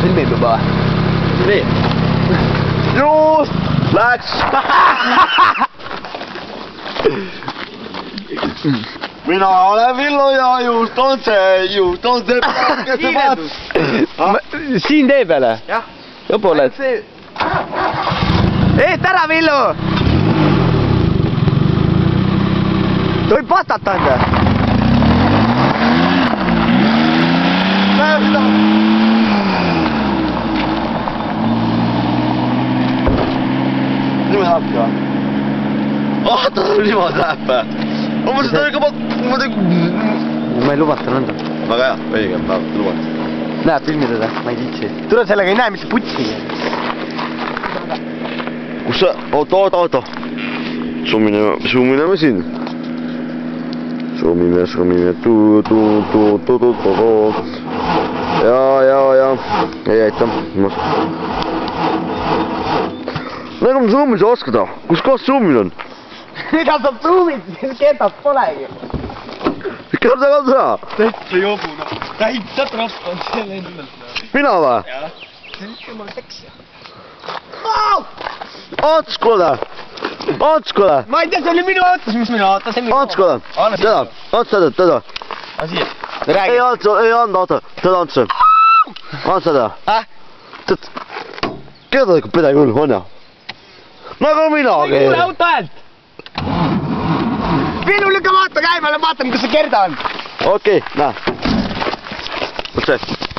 filmib juba. Nii. Just läks. Mina olen Villu ja just on see Siin tee peale? Jah. Lõpule. Eest ära, Villu! Tohib vastata anda? Niimoodi lähebki või? Ta niimoodi läheb või? Ma seda ikka Ma ei lubata nõnda. Väga hea, õige, lubata. Näeb filmi teda, ma ei viitsi. Tule sellega ei näe mitte putsi. Kus sa? Oota. Suumine siin. Suumine. Ja. Ei aita. Nagu ma suumise oskada. Kus kohas suumine on? Mida saab suumid, siis ketab polegi. Karda katsa! Täitsa jobuna. Täitsa tropp on selle endalt. Mina või? Jah. See on jumal seksi. Otskule! Ma ei tea, see oli minu ootus, mis minu ootas. Otskule! Teda. Siia. Ei anda, teda otsa. Anda seda. Keda ikka pede küll, on ja? Nagu minagi. Ma ei kuule auto häält. Villu lükka vaata käimale, vaatame, kus see Gerda on. Okei, näe. Võt see.